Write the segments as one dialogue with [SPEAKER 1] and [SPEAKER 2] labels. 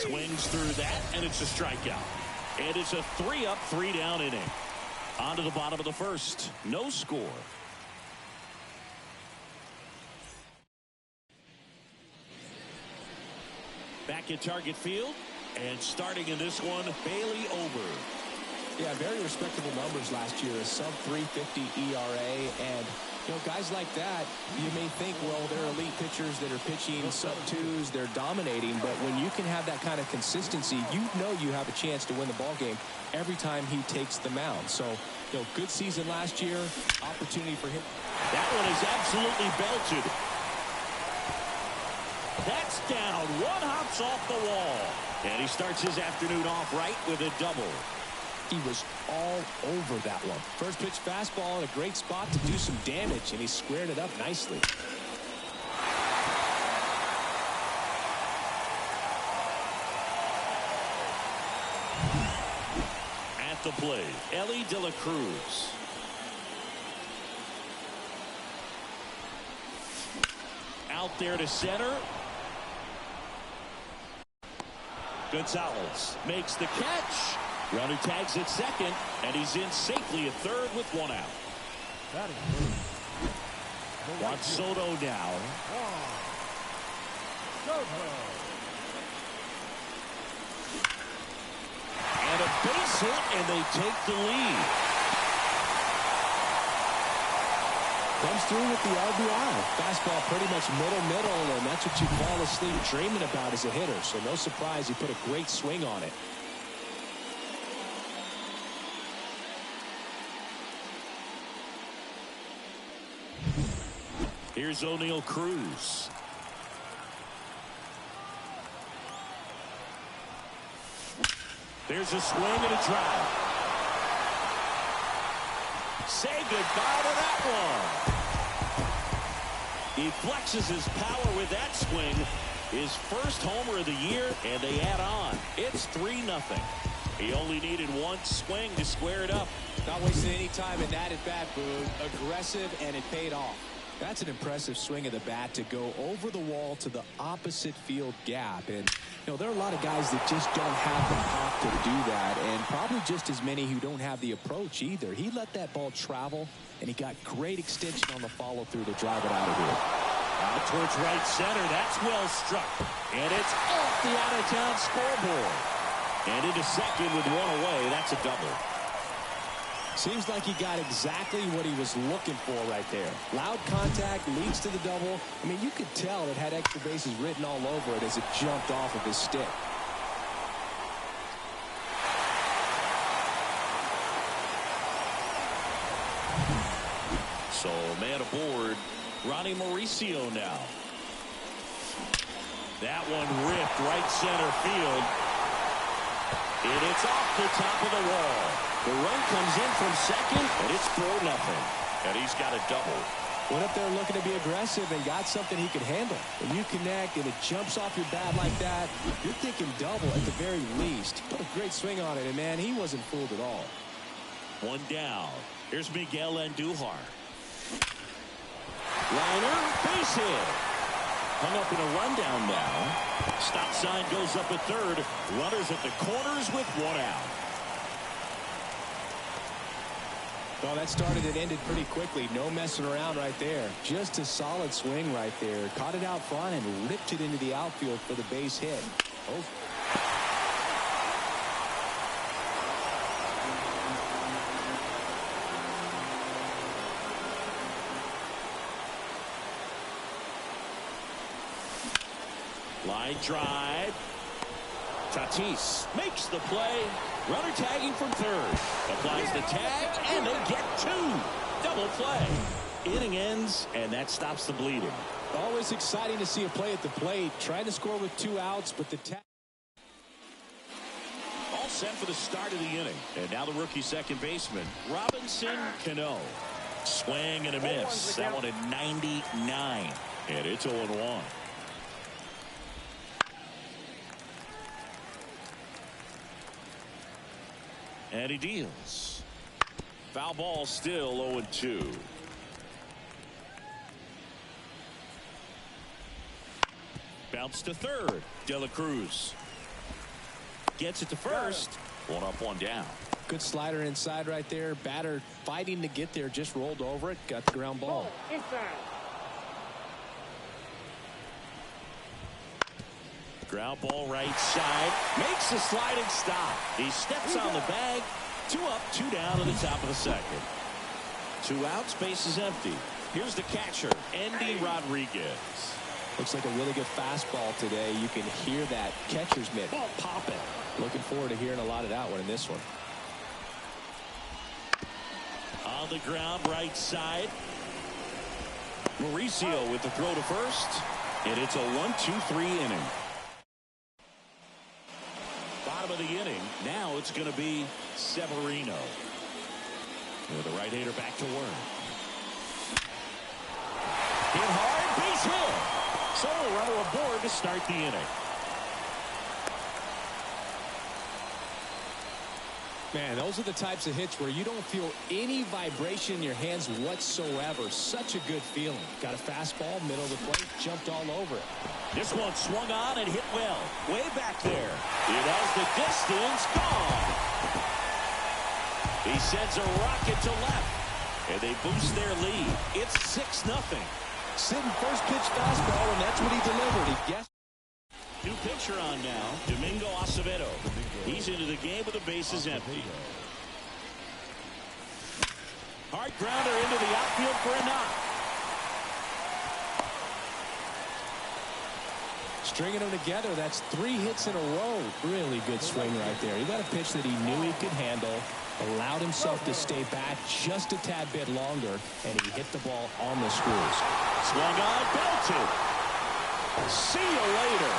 [SPEAKER 1] Swings through that, and it's a strikeout. And it's a 3-up, 3-down inning. On to the bottom of the first. No score. Back at Target Field. And starting in this one, Bailey over.
[SPEAKER 2] Yeah, very respectable numbers last year. A sub-350 ERA. And, you know, guys like that, you may think, well, they're elite pitchers that are pitching sub-2s. They're dominating. But when you can have that kind of consistency, you know you have a chance to win the ball game every time he takes the mound. So, you know, good season last year. Opportunity for him.
[SPEAKER 1] That one is absolutely belted. That's down. One hops off the wall. And he starts his afternoon off right with a double.
[SPEAKER 2] He was all over that one. First pitch fastball in a great spot to do some damage, and he squared it up nicely.
[SPEAKER 1] At the plate, Ellie De La Cruz. Out there to center. Gonzalez makes the catch. Runner tags at second, and he's in safely at third with one out. Juan Soto now. And a base hit, and they take the lead.
[SPEAKER 2] Comes through with the RBI. Fastball pretty much middle, and that's what you fall asleep dreaming about as a hitter. So no surprise he put a great swing on it.
[SPEAKER 1] Here's O'Neal Cruz. There's a swing and a drive. Say goodbye to that one. He flexes his power with that swing. His first homer of the year, and they add on. It's 3-0. He only needed one swing to square it up.
[SPEAKER 2] Not wasting any time in that at bat, Boone. Aggressive, and it paid off. That's an impressive swing of the bat to go over the wall to the opposite field gap. And, you know, there are a lot of guys that just don't have the pop to do that, and probably just as many who don't have the approach either. He let that ball travel, and he got great extension on the follow-through to drive it out of here.
[SPEAKER 1] Out towards right center. That's well struck. And it's off the out-of-town scoreboard. And into second with one away. That's a double.
[SPEAKER 2] Seems like he got exactly what he was looking for right there. Loud contact leads to the double. I mean, you could tell it had extra bases written all over it as it jumped off of his stick.
[SPEAKER 1] So, man aboard. Ronnie Mauricio now. That one ripped right center field. And it's off the top of the wall. The run comes in from second, and it's 4-0. And he's got a double.
[SPEAKER 2] Went up there looking to be aggressive and got something he could handle. When you connect and it jumps off your bat like that, you're thinking double at the very least. Put a great swing on it, and man, he wasn't fooled at all.
[SPEAKER 1] One down. Here's Miguel Andujar. Liner, base hit. Hung up in a rundown now. Stop sign goes up at third. Runners at the corners with one out.
[SPEAKER 2] Well, that started and ended pretty quickly. No messing around right there. Just a solid swing right there. Caught it out front and ripped it into the outfield for the base hit. Oh.
[SPEAKER 1] Line drive. Tatis makes the play. Runner tagging from third. Applies the tag, and they get two. Double play. Inning ends, and that stops the bleeding.
[SPEAKER 2] Always exciting to see a play at the plate. Trying to score with 2 outs, but the tag.
[SPEAKER 1] All set for the start of the inning. And now the rookie second baseman, Robinson Cano. Swing and a miss. That one at 99. And it's 0-1. And he deals. Foul ball, still 0-2. Bounce to third. De La Cruz. gets it to first. One up, one down.
[SPEAKER 2] Good slider inside right there. Batter fighting to get there, just rolled over it, got the ground ball.
[SPEAKER 1] Ground ball right side, makes a sliding stop. He steps on the bag. 2 up, 2 down to the top of the second. 2 outs, base is empty. Here's the catcher, Andy Rodriguez.
[SPEAKER 2] Looks like a really good fastball today. You can hear that catcher's mitt popping. Looking forward to hearing a lot of that one in this one.
[SPEAKER 1] On the ground, right side. Mauricio with the throw to first. And it's a 1-2-3 inning. Bottom of the inning. Now it's going to be Severino. With the right-hander back to work. Hit hard, base hit. So a runner aboard to start the inning.
[SPEAKER 2] Man, those are the types of hits where you don't feel any vibration in your hands whatsoever. Such a good feeling. Got a fastball, middle of the plate, jumped all over it.
[SPEAKER 1] This one swung on and hit well. Way back there. It has the distance. Gone. He sends a rocket to left. And they boost their lead. It's 6-0.
[SPEAKER 2] Sitting first pitch fastball, and that's what he delivered. He guessed.
[SPEAKER 1] New pitcher on now, Domingo Acevedo. He's into the game with the bases empty. Hard grounder into the outfield for a knock.
[SPEAKER 2] Stringing them together, that's 3 hits in a row. Really good swing right there. He got a pitch that he knew he could handle, allowed himself to stay back just a tad bit longer, and he hit the ball on the screws.
[SPEAKER 1] Swung on, belted. See you later.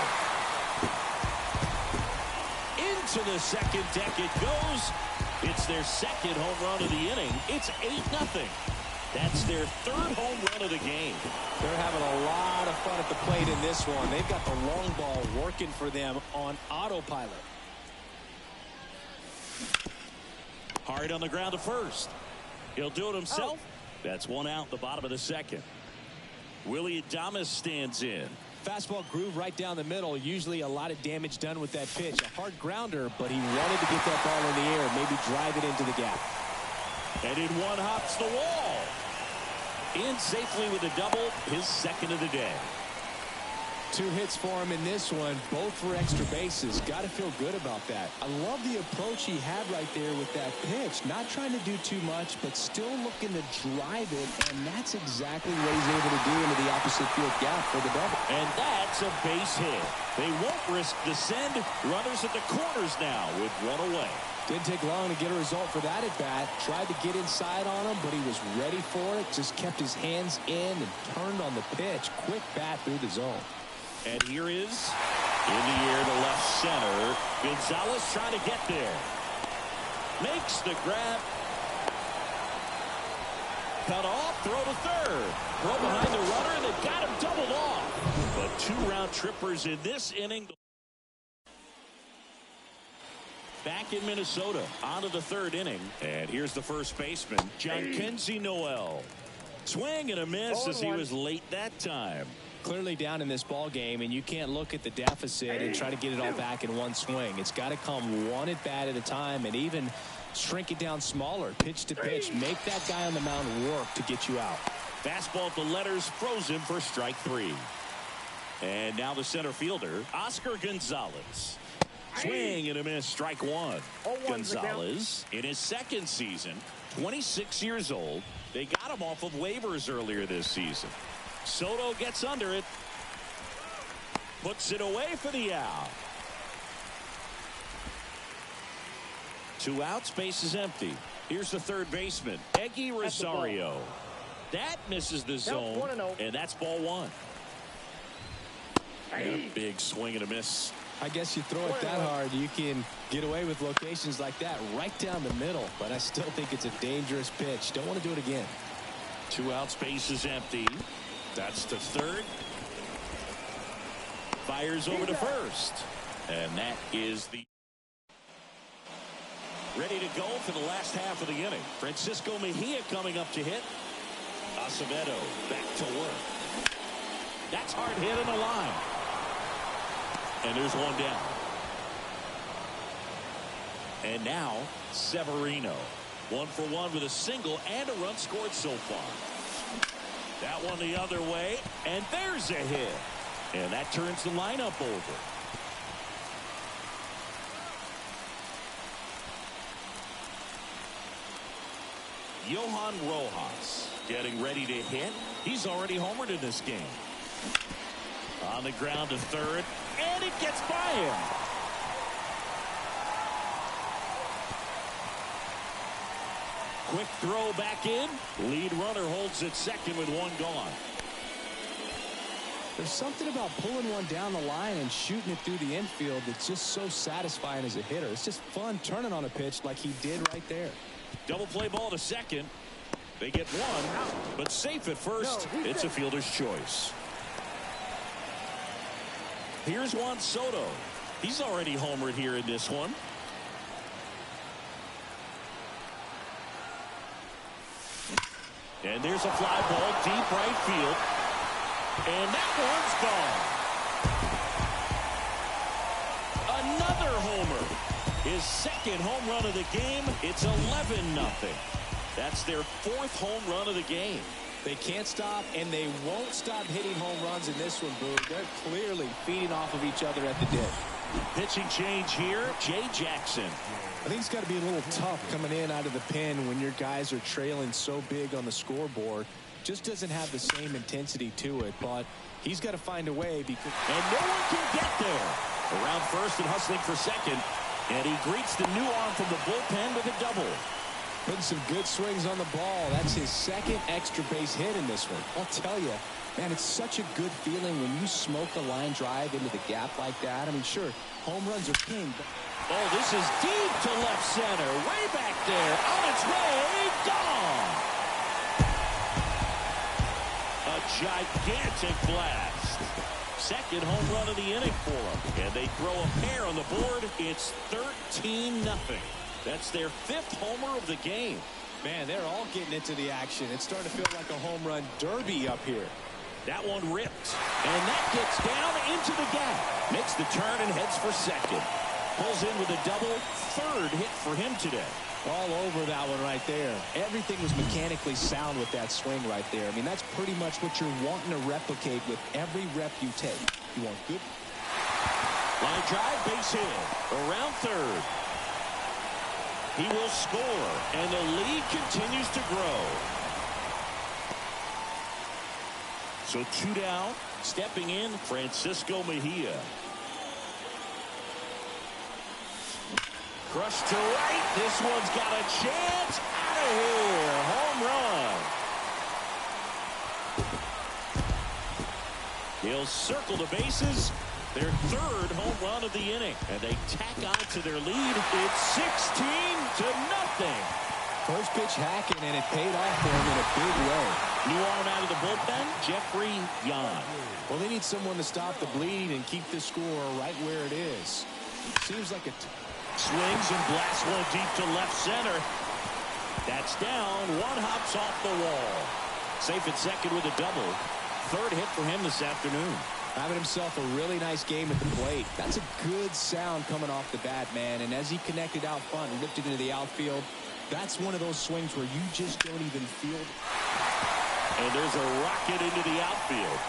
[SPEAKER 1] Into the second deck it goes. It's their second home run of the inning. It's 8-0. That's their 3rd home run of the game.
[SPEAKER 2] They're having a lot of fun at the plate in this one. They've got the long ball working for them on autopilot.
[SPEAKER 1] Hard on the ground to first. He'll do it himself. That's 1 out, the bottom of the second. Willie Adames stands in.
[SPEAKER 2] Fastball groove right down the middle. Usually a lot of damage done with that pitch. A hard grounder, but he wanted to get that ball in the air, maybe drive it into the gap.
[SPEAKER 1] And in one hops the wall. In safely with a double, his 2nd of the day.
[SPEAKER 2] 2 hits for him in this one, both for extra bases. Got to feel good about that. I love the approach he had right there with that pitch. Not trying to do too much, but still looking to drive it, and that's exactly what he's able to do into the opposite field gap for the double.
[SPEAKER 1] And that's a base hit. They won't risk the send. Runners at the corners now with 1 away.
[SPEAKER 2] Didn't take long to get a result for that at bat. Tried to get inside on him, but he was ready for it. Just kept his hands in and turned on the pitch. Quick bat through the zone.
[SPEAKER 1] And here is in the air to left center. Gonzalez trying to get there. Makes the grab. Cut off, throw to third. Throw behind the runner, and they've got him doubled off. But 2 round trippers in this inning. Back in Minnesota, on to the 3rd inning. And here's the first baseman, Jhonkensy Noel. Swing and a miss as he was late that time.
[SPEAKER 2] Clearly down in this ball game, and you can't look at the deficit and try to get it all back in one swing. It's got to come one at bat at a time, and even shrink it down smaller, pitch to pitch. Make that guy on the mound work to get you out.
[SPEAKER 1] Fastball at the letters, frozen for strike 3. And now the center fielder, Oscar Gonzalez. Swing and a miss, strike 1. Gonzalez in his 2nd season, 26 years old. They got him off of waivers earlier this season. Soto gets under it. Puts it away for the out. 2 outs, base is empty. Here's the 3rd baseman, Eggy Rosario. That misses the zone, and that's ball 1. And a big swing and a miss.
[SPEAKER 2] I guess you throw it that hard, you can get away with locations like that right down the middle. But I still think it's a dangerous pitch. Don't want to do it again.
[SPEAKER 1] 2 outs, base is empty. That's the 3rd. Fires over to first. And that is the ready to go for the last half of the inning. Francisco Mejia coming up to hit. Acevedo back to work. That's hard hit in the line. And there's 1 down. And now Severino. 1 for 1 with a single and a run scored so far. That one the other way, and there's a hit. And that turns the lineup over. Johan Rojas getting ready to hit. He's already homered in this game. On the ground to third, and it gets by him. Quick throw back in. Lead runner holds at second with one gone.
[SPEAKER 2] There's something about pulling one down the line and shooting it through the infield that's just so satisfying as a hitter. It's just fun turning on a pitch like he did right there.
[SPEAKER 1] Double play ball to second. They get one, but safe at first. It's a fielder's choice. Here's Juan Soto. He's already homered here in this one. And there's a fly ball deep right field. And that one's gone. Another homer. His second home run of the game. It's 11-0. That's their 4th home run of the game.
[SPEAKER 2] They can't stop, and they won't stop hitting home runs in this one, Boo. They're clearly feeding off of each other at the dip.
[SPEAKER 1] Pitching change here, Jay Jackson.
[SPEAKER 2] I think it's got to be a little tough coming in out of the pen when your guys are trailing so big on the scoreboard. Just doesn't have the same intensity to it, but he's got to find a way. Because
[SPEAKER 1] and no one can get there. Around first and hustling for second, and he greets the new arm from the bullpen with a double.
[SPEAKER 2] Putting some good swings on the ball. That's his second extra base hit in this one. I'll tell you, man, it's such a good feeling when you smoke a line drive into the gap like that. I mean, sure, home runs are king. But
[SPEAKER 1] oh, this is deep to left center. Way back there. On its way. Gone. A gigantic blast. Second home run of the inning for them. And they throw a pair on the board. It's 13-0. That's their 5th homer of the game.
[SPEAKER 2] Man, they're all getting into the action. It's starting to feel like a home run derby up here.
[SPEAKER 1] That one ripped. And that gets down into the gap. Makes the turn and heads for second. Pulls in with a double. 3rd hit for him today.
[SPEAKER 2] All over that one right there. Everything was mechanically sound with that swing right there. I mean, that's pretty much what you're wanting to replicate with every rep you take. You want good.
[SPEAKER 1] Line drive, base hit. Around third. He will score, and the lead continues to grow. So 2 down. Stepping in, Francisco Mejia. Crushed to right. This one's got a chance. Out of here. Home run. He'll circle the bases. Their 3rd home run of the inning. And they tack on to their lead. It's 16-0.
[SPEAKER 2] First pitch hacking, and it paid off for him in a big way.
[SPEAKER 1] New arm out of the bullpen, Jeffrey Yan.
[SPEAKER 2] Well, they need someone to stop the bleed and keep the score right where it is. Seems like a
[SPEAKER 1] swings and blasts one deep to left center. That's down. One hops off the wall. Safe at second with a double. 3rd hit for him this afternoon.
[SPEAKER 2] Having himself a really nice game at the plate. That's a good sound coming off the bat, man. And as he connected out front and lifted into the outfield, that's one of those swings where you just don't even feel.
[SPEAKER 1] And there's a rocket into the outfield.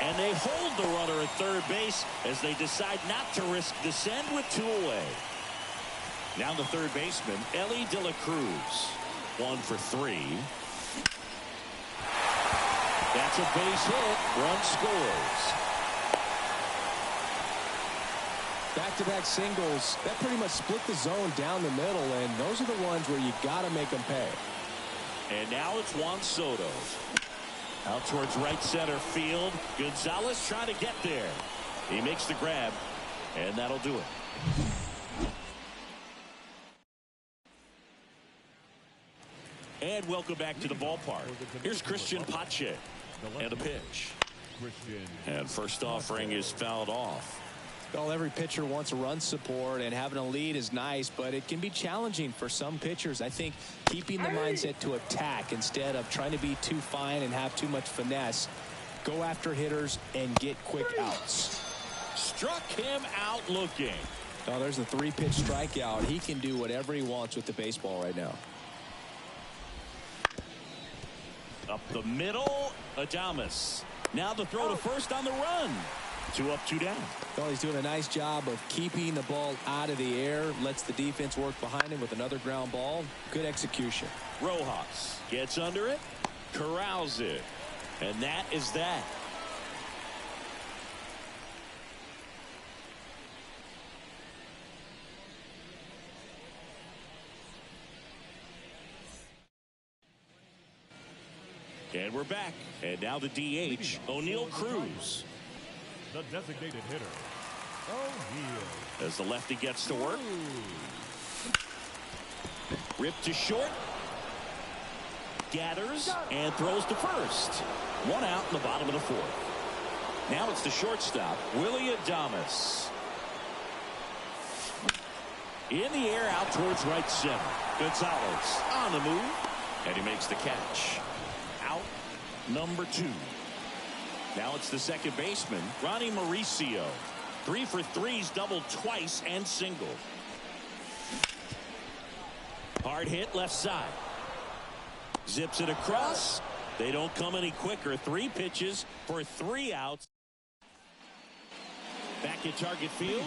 [SPEAKER 1] And they hold the runner at third base as they decide not to risk the send with 2 away. Now the third baseman, Ellie De La Cruz. 1 for 3. That's a base hit. Run scores.
[SPEAKER 2] Back-to-back singles. That pretty much split the zone down the middle, and those are the ones where you got to make them pay.
[SPEAKER 1] And now it's Juan Soto. Out towards right center field. Gonzalez trying to get there. He makes the grab, and that'll do it. And welcome back to the ballpark. Here's Christian Pache. And a pitch. And first offering is fouled off.
[SPEAKER 2] Well, every pitcher wants a run support, and having a lead is nice, but it can be challenging for some pitchers. I think keeping the mindset to attack instead of trying to be too fine and have too much finesse. Go after hitters and get quick outs.
[SPEAKER 1] Struck him out looking.
[SPEAKER 2] Oh, there's a 3-pitch strikeout. He can do whatever he wants with the baseball right now.
[SPEAKER 1] Up the middle, Adames. Now the throw to first on the run. 2 up, 2 down.
[SPEAKER 2] Well, he's doing a nice job of keeping the ball out of the air. Lets the defense work behind him with another ground ball. Good execution.
[SPEAKER 1] Rojas gets under it, corrals it, and that is that. And we're back. And now the DH, O'Neal Cruz.
[SPEAKER 3] The designated hitter, O'Neal.
[SPEAKER 1] As the lefty gets to work. Ripped to short. Gathers and throws to first. 1 out in the bottom of the 4th. Now it's the shortstop, Willie Adames. In the air out towards right center. Gonzalez on the move. And he makes the catch. Out number 2. Now it's the second baseman, Ronnie Mauricio. 3 for 3s, doubled twice and single. Hard hit left side. Zips it across. They don't come any quicker. 3 pitches for 3 outs. Back at target field.